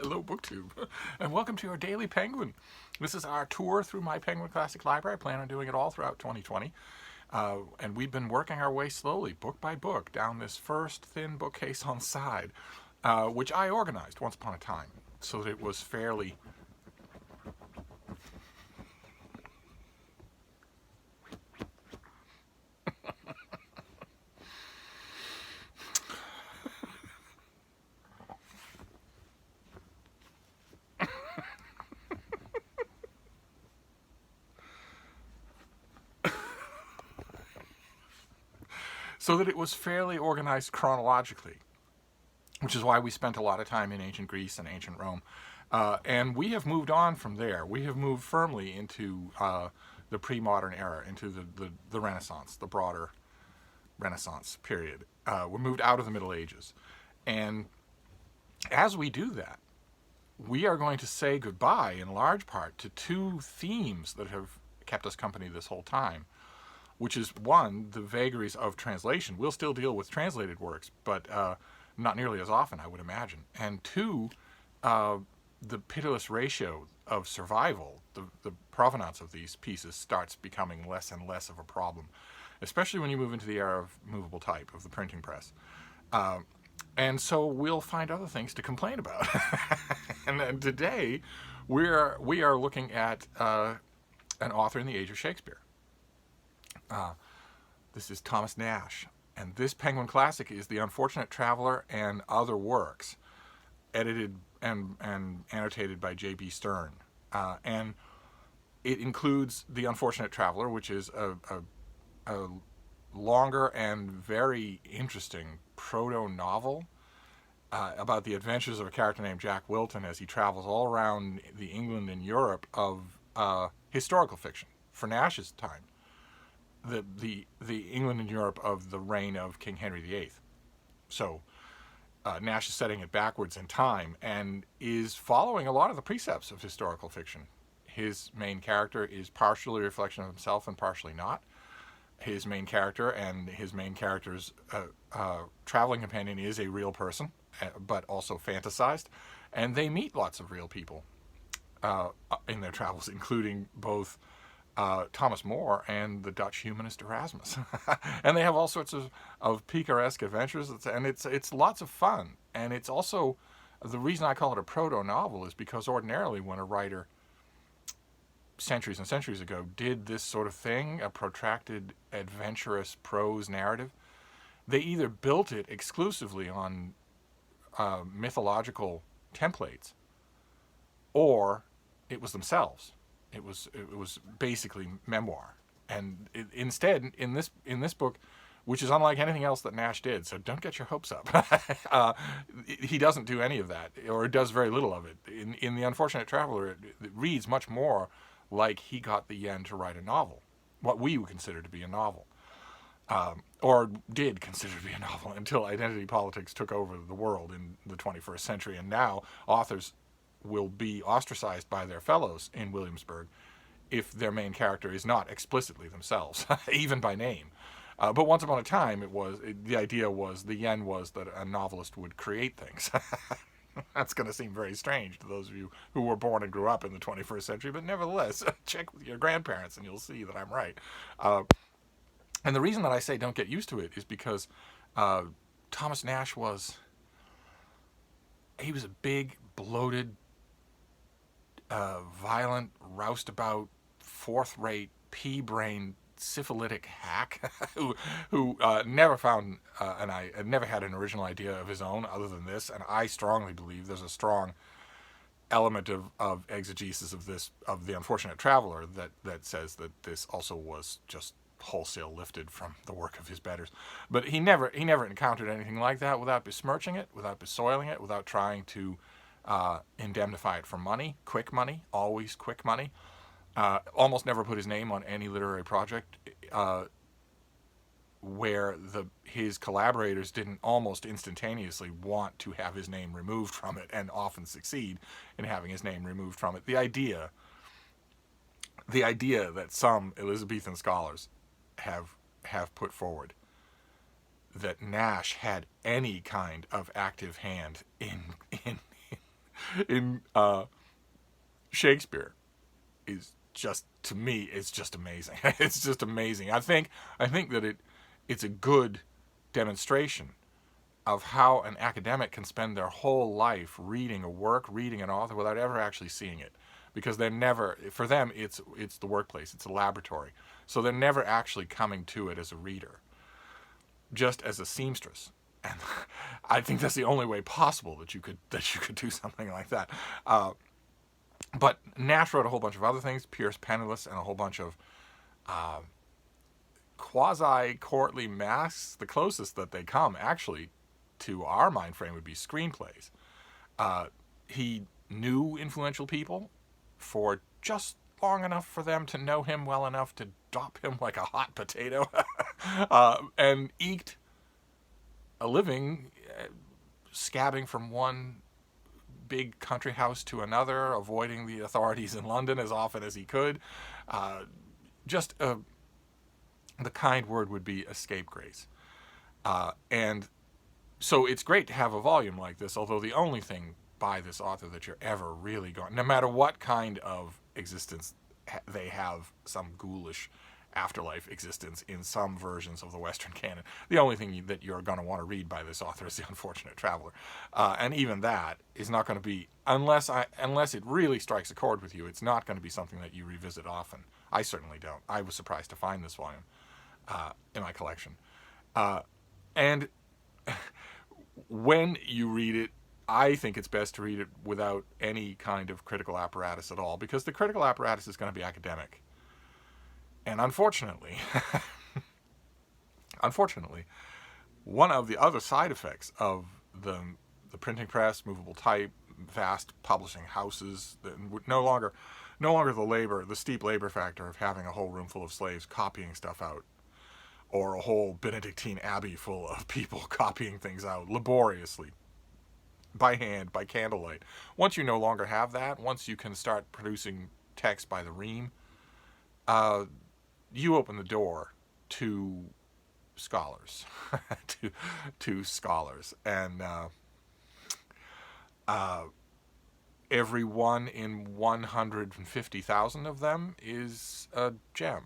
Hello, BookTube, and welcome to your Daily Penguin. This is our tour through my Penguin Classic Library. I plan on doing it all throughout 2020. And we've been working our way slowly, book by book, down this first thin bookcase on the side, which I organized once upon a time, so that it was fairly... so that it was fairly organized chronologically, which is why we spent a lot of time in ancient Greece and ancient Rome. And we have moved on from there. We have moved firmly into the pre-modern era, into the Renaissance, the broader Renaissance period. We moved out of the Middle Ages. And as we do that, we are going to say goodbye in large part to two themes that have kept us company this whole time, which is, one, the vagaries of translation. We'll still deal with translated works, but not nearly as often, I would imagine. And two, the pitiless ratio of survival, the provenance of these pieces starts becoming less and less of a problem, especially when you move into the era of movable type, of the printing press. And so we'll find other things to complain about. And today, we are looking at an author in the age of Shakespeare. This is Thomas Nashe, and this Penguin Classic is The Unfortunate Traveler and Other Works, edited and annotated by J.B. Stern. And it includes The Unfortunate Traveler, which is a longer and very interesting proto-novel about the adventures of a character named Jack Wilton as he travels all around the England and Europe of historical fiction for Nashe's time. The England and Europe of the reign of King Henry VIII. So Nashe is setting it backwards in time and is following a lot of the precepts of historical fiction. His main character is partially a reflection of himself and partially not. His main character and his main character's traveling companion is a real person, but also fantasized. And they meet lots of real people in their travels, including both Thomas More and the Dutch humanist Erasmus. And they have all sorts of picaresque adventures, and it's lots of fun. And it's also, the reason I call it a proto-novel is because ordinarily when a writer centuries and centuries ago did this sort of thing, a protracted, adventurous prose narrative, they either built it exclusively on mythological templates, or it was themselves. It was basically memoir. And instead, in this book, which is unlike anything else that Nashe did, so don't get your hopes up. He doesn't do any of that, or does very little of it. In The Unfortunate Traveler, it reads much more like he got the yen to write a novel, what we would consider to be a novel, or did consider to be a novel until identity politics took over the world in the 21st century. And now authors will be ostracized by their fellows in Williamsburg if their main character is not explicitly themselves, even by name. But once upon a time, the idea was, the yen was that a novelist would create things. That's going to seem very strange to those of you who were born and grew up in the 21st century, but nevertheless, check with your grandparents and you'll see that I'm right. And the reason that I say don't get used to it is because Thomas Nashe was a big, bloated, violent, roustabout, fourth-rate, pea-brained, syphilitic hack who never found never had an original idea of his own other than this. And I strongly believe there's a strong element of exegesis of The Unfortunate Traveler that says that this also was just wholesale lifted from the work of his betters. But he never encountered anything like that without besmirching it, without besoiling it, without trying to indemnify it for money, quick money, always quick money. Almost never put his name on any literary project where his collaborators didn't almost instantaneously want to have his name removed from it, and often succeed in having his name removed from it. The idea that some Elizabethan scholars have put forward that Nashe had any kind of active hand in in Shakespeare is just, to me, it's just amazing. It's just amazing. I think that it's a good demonstration of how an academic can spend their whole life reading a work, reading an author without ever actually seeing it, because they're never, for them it's the workplace, it's a laboratory, so they're never actually coming to it as a reader, just as a seamstress. And I think that's the only way possible that you could do something like that. But Nash wrote a whole bunch of other things, Pierce Penniless, and a whole bunch of quasi-courtly masks. The closest that they come, actually, to our mind frame would be screenplays. He knew influential people for just long enough for them to know him well enough to drop him like a hot potato, and eked a living scabbing from one big country house to another, avoiding the authorities in London as often as he could. The kind word would be a scapegrace. And so it's great to have a volume like this, although the only thing by this author that you're ever really going, no matter what kind of existence they have, some ghoulish afterlife existence in some versions of the Western canon, the only thing that you're going to want to read by this author is The Unfortunate Traveler. And even that is not going to be, unless it really strikes a chord with you, it's not going to be something that you revisit often. I certainly don't. I was surprised to find this volume in my collection. And when you read it, I think it's best to read it without any kind of critical apparatus at all, because the critical apparatus is going to be academic. And unfortunately, one of the other side effects of the printing press, movable type, vast publishing houses, no longer the steep labor factor of having a whole room full of slaves copying stuff out, or a whole Benedictine abbey full of people copying things out laboriously, by hand, by candlelight. Once you no longer have that, once you can start producing text by the ream, you open the door to scholars, to scholars, and every one in 150,000 of them is a gem.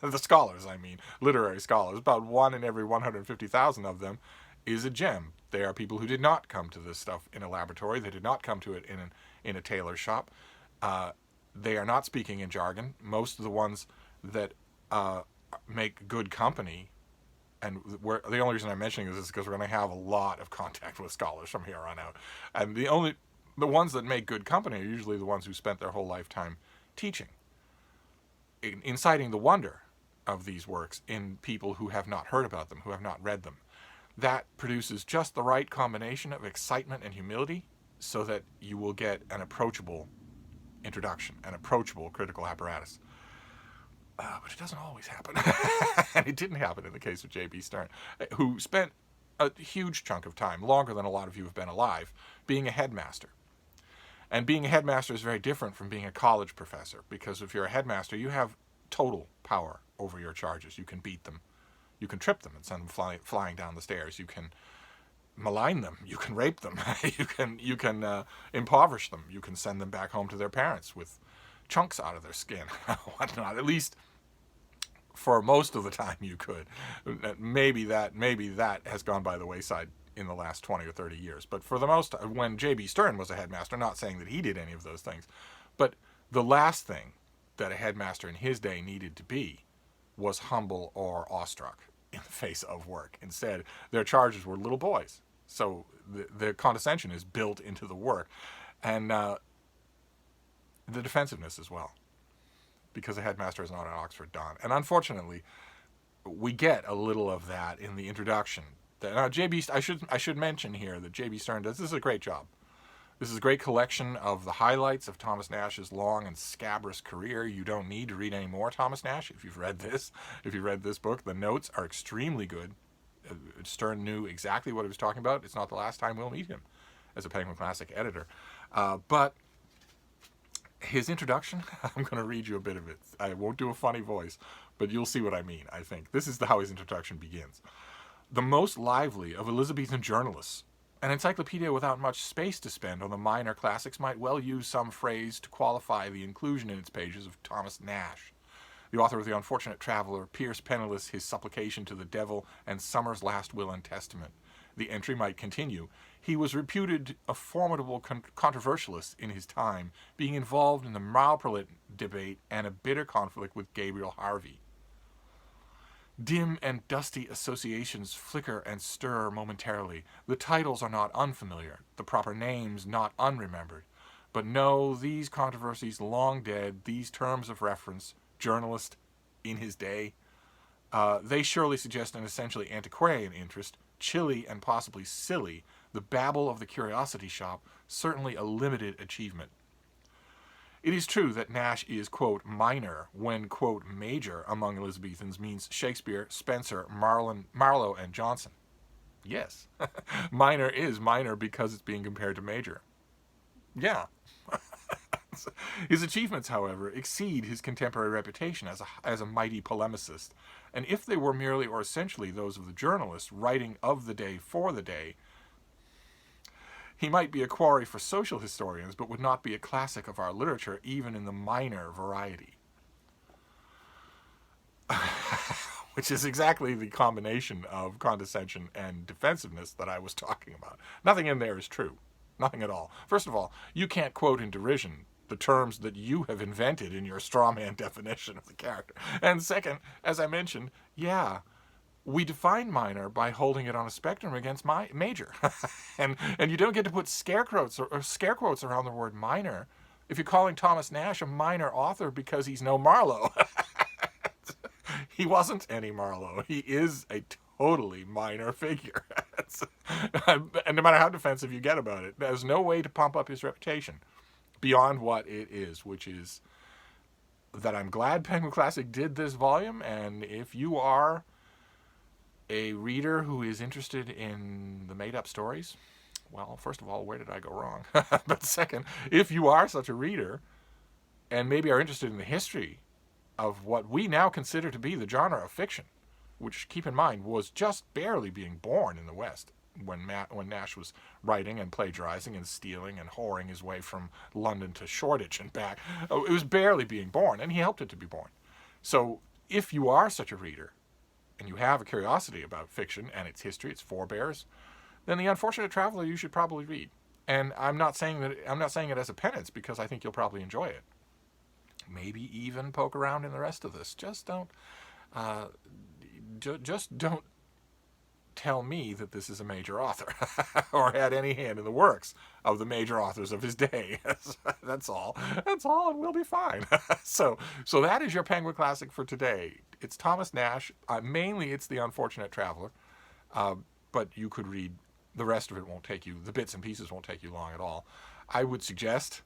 The scholars, I mean, literary scholars, about 1 in every 150,000 of them is a gem. They are people who did not come to this stuff in a laboratory. They did not come to it in a tailor's shop. They are not speaking in jargon. Most of the ones that make good company, and the only reason I'm mentioning this is because we're going to have a lot of contact with scholars from here on out. And the ones that make good company are usually the ones who spent their whole lifetime teaching, inciting the wonder of these works in people who have not heard about them, who have not read them. That produces just the right combination of excitement and humility so that you will get an approachable introduction, an approachable critical apparatus. But it doesn't always happen. And it didn't happen in the case of J.B. Stern, who spent a huge chunk of time, longer than a lot of you have been alive, being a headmaster. And being a headmaster is very different from being a college professor, because if you're a headmaster, you have total power over your charges. You can beat them. You can trip them and send them flying down the stairs. You can malign them. You can rape them. you can impoverish them. You can send them back home to their parents with chunks out of their skin, whatnot. At least for most of the time you could. Maybe that has gone by the wayside in the last 20 or 30 years. But for the most, when J.B. Stern was a headmaster, not saying that he did any of those things, but the last thing that a headmaster in his day needed to be was humble or awestruck in the face of work. Instead, their charges were little boys. So the condescension is built into the work. And the defensiveness as well, because a headmaster is not an Oxford Don. And unfortunately, we get a little of that in the introduction. Now, I should mention here that J.B. Stern does. This is a great job. This is a great collection of the highlights of Thomas Nashe's long and scabrous career. You don't need to read any more Thomas Nashe if you've read this. If you read this book, the notes are extremely good. Stern knew exactly what he was talking about. It's not the last time we'll meet him as a Penguin Classic editor. But his introduction, I'm going to read you a bit of it. I won't do a funny voice, but you'll see what I mean, I think. This is how his introduction begins. The most lively of Elizabethan journalists An encyclopedia without much space to spend on the minor classics might well use some phrase to qualify the inclusion in its pages of Thomas Nashe, the author of The Unfortunate Traveler, Pierce Penniless, His Supplication to the Devil, and Summer's Last Will and Testament. The entry might continue. He was reputed a formidable controversialist in his time, being involved in the Malprolet debate and a bitter conflict with Gabriel Harvey. Dim and dusty associations flicker and stir momentarily. The titles are not unfamiliar, the proper names not unremembered. But no, these controversies long dead, these terms of reference, journalist in his day, they surely suggest an essentially antiquarian interest, chilly and possibly silly, the babble of the curiosity shop, certainly a limited achievement. It is true that Nashe is, quote, minor when, quote, major among Elizabethans means Shakespeare, Spenser, Marlowe, and Johnson. Yes, minor is minor because it's being compared to major. Yeah. His achievements, however, exceed his contemporary reputation as a mighty polemicist, and if they were merely or essentially those of the journalist writing of the day for the day, he might be a quarry for social historians, but would not be a classic of our literature, even in the minor variety. Which is exactly the combination of condescension and defensiveness that I was talking about. Nothing in there is true. Nothing at all. First of all, you can't quote in derision the terms that you have invented in your strawman definition of the character. And second, as I mentioned, yeah, we define minor by holding it on a spectrum against major. and you don't get to put scare quotes around the word minor if you're calling Thomas Nashe a minor author because he's no Marlowe. He wasn't any Marlowe. He is a totally minor figure. And no matter how defensive you get about it, there's no way to pump up his reputation beyond what it is, which is that I'm glad Penguin Classic did this volume, and if you are a reader who is interested in the made-up stories, well, first of all, where did I go wrong? But second, if you are such a reader and maybe are interested in the history of what we now consider to be the genre of fiction, which, keep in mind, was just barely being born in the West when Nashe was writing and plagiarizing and stealing and whoring his way from London to Shoreditch and back. It was barely being born, and he helped it to be born. So if you are such a reader, and you have a curiosity about fiction and its history, its forebears, then The Unfortunate Traveler you should probably read. And I'm not saying it as a penance, because I think you'll probably enjoy it. Maybe even poke around in the rest of this. Just don't tell me that this is a major author or had any hand in the works of the major authors of his day. That's all. That's all, and we'll be fine. So that is your Penguin Classic for today. It's Thomas Nashe. Mainly it's The Unfortunate Traveler, but you could read the rest of it. Won't take you, the bits and pieces won't take you long at all. I would suggest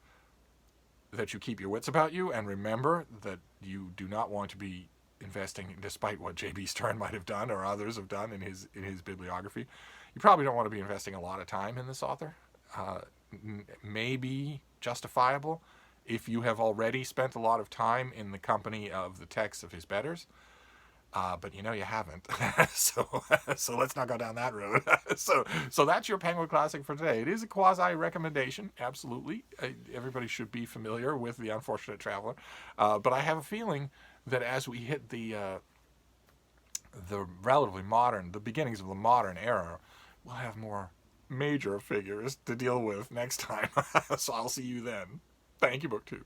that you keep your wits about you and remember that you do not want to be investing, despite what J.B. Stern might have done or others have done in his bibliography. You probably don't want to be investing a lot of time in this author. Maybe justifiable if you have already spent a lot of time in the company of the texts of his betters. But you haven't. so let's not go down that road. So that's your Penguin Classic for today. It is a quasi recommendation, absolutely. Everybody should be familiar with The Unfortunate Traveler. But I have a feeling that as we hit the relatively modern, the beginnings of the modern era, we'll have more major figures to deal with next time. So I'll see you then. Thank you, BookTube.